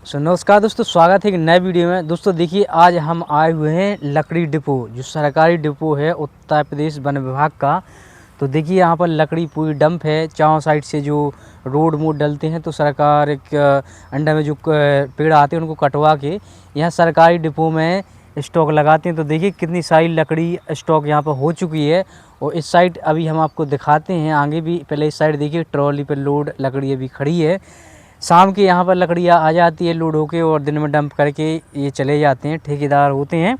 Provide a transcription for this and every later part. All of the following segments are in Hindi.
नमस्कार दोस्तों, स्वागत है एक नए वीडियो में। दोस्तों देखिए, आज हम आए हुए हैं लकड़ी डिपो, जो सरकारी डिपो है उत्तर प्रदेश वन विभाग का। तो देखिए यहाँ पर लकड़ी पूरी डंप है। चारों साइड से जो रोड मोड डलते हैं तो सरकार एक अंडर में जो पेड़ आते हैं उनको कटवा के यहाँ सरकारी डिपो में स्टॉक लगाते हैं। तो देखिए कितनी सारी लकड़ी स्टॉक यहाँ पर हो चुकी है। और इस साइड अभी हम आपको दिखाते हैं, आगे भी। पहले इस साइड देखिए, ट्रॉली पर लोड लकड़ी अभी खड़ी है। शाम के यहाँ पर लकड़ियाँ आ जाती है लोड होके, और दिन में डंप करके ये चले जाते हैं। ठेकेदार होते हैं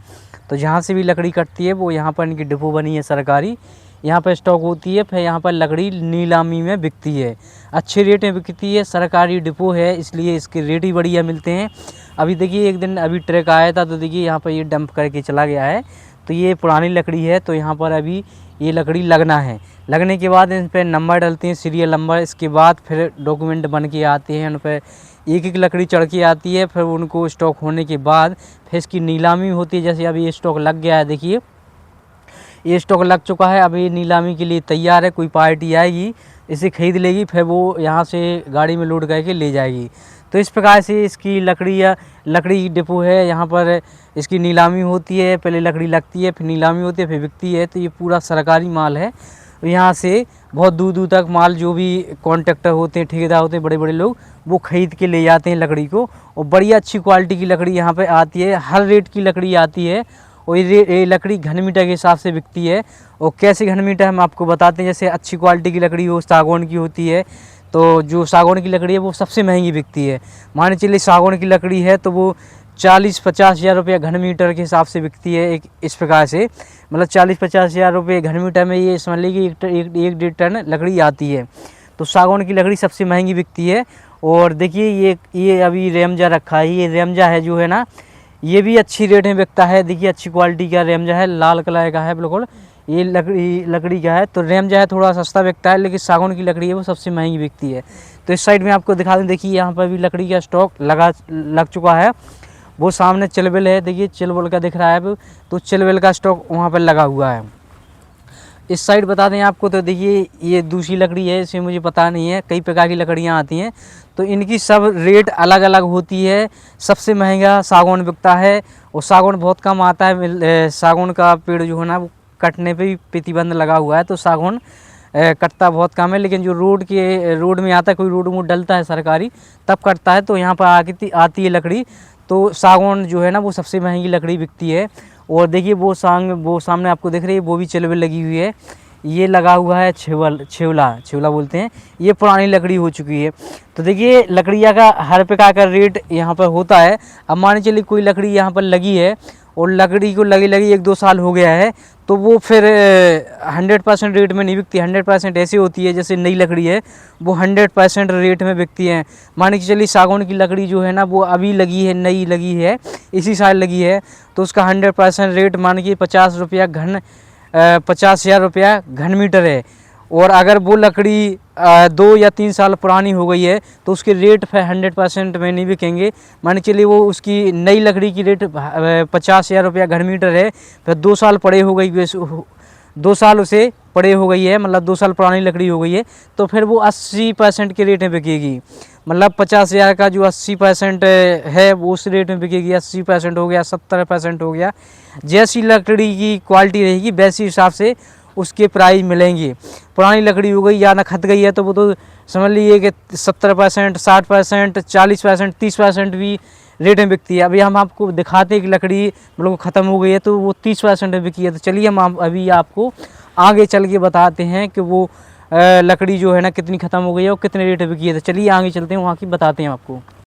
तो जहाँ से भी लकड़ी कटती है वो यहाँ पर इनकी डिपो बनी है सरकारी, यहाँ पर स्टॉक होती है। फिर यहाँ पर लकड़ी नीलामी में बिकती है, अच्छे रेट में बिकती है। सरकारी डिपो है इसलिए इसके रेट ही बढ़िया मिलते हैं। अभी देखिए एक दिन अभी ट्रक आया था तो देखिए यहाँ पर ये डंप करके चला गया है। तो ये पुरानी लकड़ी है, तो यहाँ पर अभी ये लकड़ी लगना है। लगने के बाद इन पर नंबर डलते हैं, सीरियल नंबर। इसके बाद फिर डॉक्यूमेंट बन के आते हैं, उन पर एक एक लकड़ी चढ़ के आती है। फिर उनको स्टॉक होने के बाद फिर इसकी नीलामी होती है। जैसे अभी ये स्टॉक लग गया है, देखिए ये स्टॉक लग चुका है। अभी नीलामी के लिए तैयार है। कोई पार्टी आएगी, इसे खरीद लेगी, फिर वो यहाँ से गाड़ी में लोड करके ले जाएगी। तो इस प्रकार से इसकी लकड़ी डिपो है। यहाँ पर इसकी नीलामी होती है, पहले लकड़ी लगती है, फिर नीलामी होती है, फिर बिकती है। तो ये पूरा सरकारी माल है। यहाँ से बहुत दूर दूर तक माल, जो भी कॉन्ट्रैक्टर होते हैं, ठेकेदार होते हैं, बड़े बड़े लोग, वो खरीद के ले जाते हैं लकड़ी को। और बढ़िया अच्छी क्वालिटी की लकड़ी यहाँ पे आती है, हर रेट की लकड़ी आती है। और ये लकड़ी घन मीटर के हिसाब से बिकती है। और कैसे घन मीटर हम आपको बताते हैं। जैसे अच्छी क्वालिटी की लकड़ी हो, सागौन की होती है, तो जो सागौन की लकड़ी है वो सबसे महंगी बिकती है। मान चलिए सागौन की लकड़ी है तो वो 40-50 हज़ार रुपये घन मीटर के हिसाब से बिकती है। एक इस प्रकार से मतलब 40-50 हज़ार रुपये घन मीटर में ये समझ लीजिए एक 1.5 टन लकड़ी आती है। तो सागौन की लकड़ी सबसे महंगी बिकती है। और देखिए ये अभी रेमजा रखा है। ये रेमजा है जो है ना, ये भी अच्छी रेट में बिकता है। देखिए अच्छी क्वालिटी का रेमजा है, लाल कलर का है बिल्कुल। ये लकड़ी का है। तो रेमजा है थोड़ा सस्ता बिकता है, लेकिन सागौन की लकड़ी है वो सबसे महंगी बिकती है। तो इस साइड में आपको दिखा दूँ, देखिए यहाँ पर भी लकड़ी का स्टॉक लग चुका है। वो सामने चिलबिल है, देखिए चिलबिल का दिख रहा है अब, तो चिलबिल का स्टॉक वहाँ पर लगा हुआ है। इस साइड बता दें आपको, तो देखिए ये दूसरी लकड़ी है, इसमें मुझे पता नहीं है, कई प्रकार की लकड़ियाँ आती हैं तो इनकी सब रेट अलग अलग होती है। सबसे महंगा सागौन बिकता है, और सागौन बहुत कम आता है। सागौन का पेड़ जो है ना वो कटने पे भी प्रतिबंध लगा हुआ है, तो सागौन कटता बहुत कम है। लेकिन जो रोड में आता है, कोई रोड वोड डलता है सरकारी, तब कटता है। तो यहाँ पर आती है लकड़ी। तो सागौन जो है ना वो सबसे महंगी लकड़ी बिकती है। और देखिए वो सामने आपको दिख रही है, वो भी चिलबिल लगी हुई है। ये लगा हुआ है छेवला बोलते हैं। ये पुरानी लकड़ी हो चुकी है। तो देखिए लकड़ियाँ का हर प्रकार का रेट यहाँ पर होता है। अब मान चलिए कोई लकड़ी यहाँ पर लगी है और लकड़ी को लगी 1-2 साल हो गया है, तो वो फिर 100% रेट में नहीं बिकती। 100% ऐसी होती है जैसे नई लकड़ी है, वो 100% रेट में बिकती है। मान के चलिए सागौन की लकड़ी जो है ना वो अभी लगी है, नई लगी है, इसी साल लगी है, तो उसका 100% रेट मान के 50 हज़ार रुपया घन मीटर है। और अगर वो लकड़ी 2 या 3 साल पुरानी हो गई है तो उसके रेट फिर 100% में नहीं बिकेंगे। मान चलिए वो उसकी नई लकड़ी की रेट 50 हज़ार रुपया घन मीटर है, फिर 2 साल पड़े हो गई, 2 साल उसे पड़े हो गई है, मतलब 2 साल पुरानी लकड़ी हो गई है, तो फिर वो 80% के रेट में बिकेगी। मतलब 50 हज़ार का जो 80% है वो उस रेट में बिकेगी। 80% हो गया, 70% हो गया, जैसी लकड़ी की क्वालिटी रहेगी वैसी हिसाब से उसके प्राइस मिलेंगे। पुरानी लकड़ी हो गई या ना खत गई है तो वो तो समझ लीजिए कि 70%, 60%, 40%, 30% भी रेट में बिकती है। अभी हम आपको दिखाते हैं कि लकड़ी मतलब ख़त्म हो गई है तो वो 30% में बिकी है। तो चलिए हम अभी आपको आगे चल के बताते हैं कि वो लकड़ी जो है ना कितनी ख़त्म हो गई है और कितने रेट में बिकी है। तो चलिए आगे चलते हैं, वहाँ की बताते हैं आपको।